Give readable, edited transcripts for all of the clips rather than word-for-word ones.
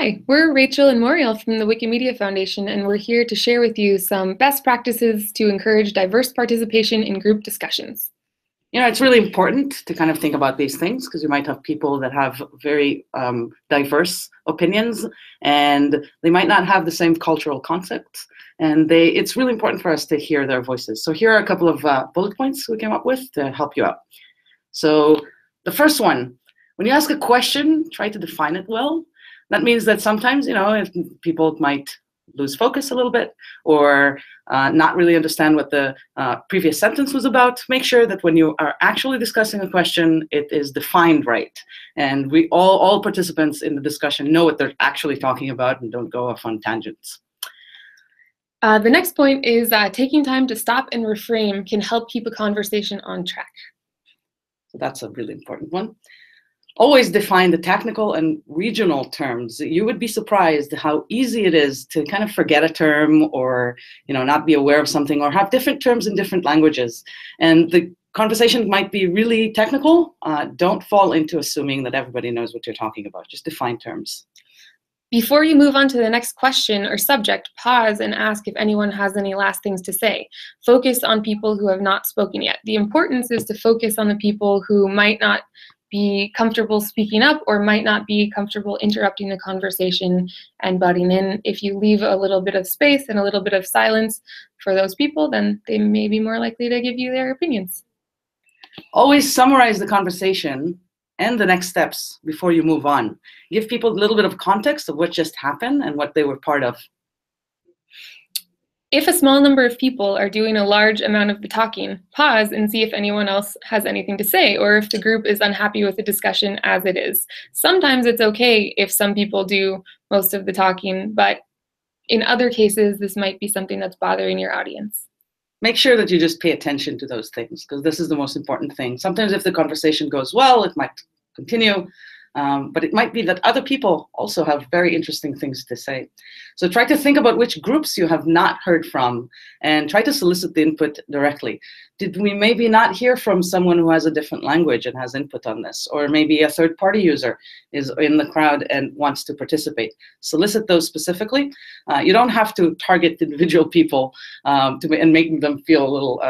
Hi, we're Rachel and Moriel from the Wikimedia Foundation, and we're here to share with you some best practices to encourage diverse participation in group discussions. It's really important to kind of think about these things because you might have people that have very diverse opinions and they might not have the same cultural concepts. And it's really important for us to hear their voices. So here are a couple of bullet points we came up with to help you out. So the first one, when you ask a question, try to define it well. That means that sometimes, if people might lose focus a little bit or not really understand what the previous sentence was about, make sure that when you are actually discussing a question, it is defined right. And we all participants in the discussion know what they're actually talking about and don't go off on tangents. The next point is taking time to stop and reframe can help keep a conversation on track. So that's a really important one. Always define the technical and regional terms. You would be surprised how easy it is to kind of forget a term or not be aware of something or have different terms in different languages. And the conversation might be really technical. Don't fall into assuming that everybody knows what you're talking about. Just define terms. Before you move on to the next question or subject, pause and ask if anyone has any last things to say. Focus on people who have not spoken yet. The importance is to focus on the people who might not be comfortable speaking up or might not be comfortable interrupting the conversation and butting in. If you leave a little bit of space and a little bit of silence for those people, then they may be more likely to give you their opinions. Always summarize the conversation and the next steps before you move on. Give people a little bit of context of what just happened and what they were part of. If a small number of people are doing a large amount of the talking, pause and see if anyone else has anything to say or if the group is unhappy with the discussion as it is. Sometimes it's okay if some people do most of the talking, but in other cases, this might be something that's bothering your audience. Make sure that you just pay attention to those things because this is the most important thing. Sometimes if the conversation goes well, it might continue. But it might be that other people also have very interesting things to say. So try to think about which groups you have not heard from and try to solicit the input directly. Did we maybe not hear from someone who has a different language and has input on this? Or maybe a third-party user is in the crowd and wants to participate. Solicit those specifically. You don't have to target individual people and make them feel a little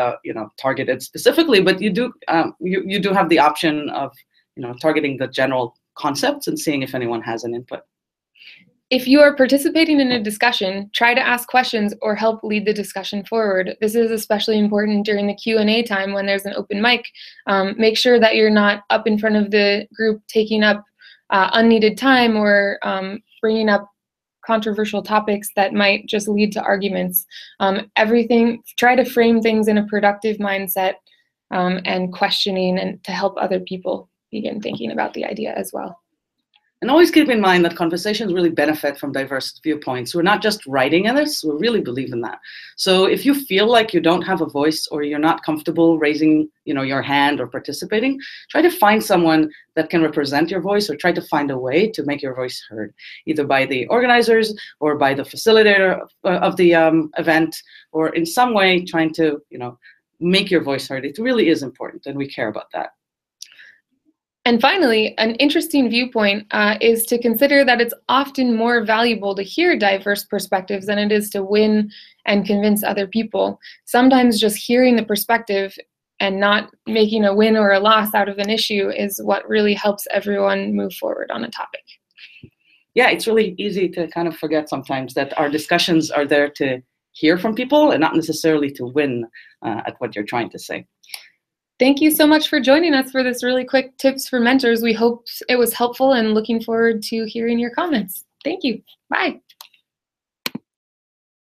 targeted specifically, but you do have the option of targeting the general concepts and seeing if anyone has an input. If you are participating in a discussion, try to ask questions or help lead the discussion forward. This is especially important during the Q&A time when there's an open mic. Make sure that you're not up in front of the group taking up unneeded time or bringing up controversial topics that might just lead to arguments. Try to frame things in a productive mindset and questioning and to help other people begin thinking about the idea as well. And always keep in mind that conversations really benefit from diverse viewpoints. We're not just writing in this, we really believe in that. So if you feel like you don't have a voice or you're not comfortable raising your hand or participating, try to find someone that can represent your voice or try to find a way to make your voice heard, either by the organizers or by the facilitator of the event, or in some way trying to make your voice heard. It really is important and we care about that. And finally, an interesting viewpoint is to consider that it's often more valuable to hear diverse perspectives than it is to win and convince other people. Sometimes just hearing the perspective and not making a win or a loss out of an issue is what really helps everyone move forward on a topic. Yeah, it's really easy to kind of forget sometimes that our discussions are there to hear from people and not necessarily to win at what you're trying to say. Thank you so much for joining us for this really quick tips for mentors. We hope it was helpful and looking forward to hearing your comments. Thank you. Bye.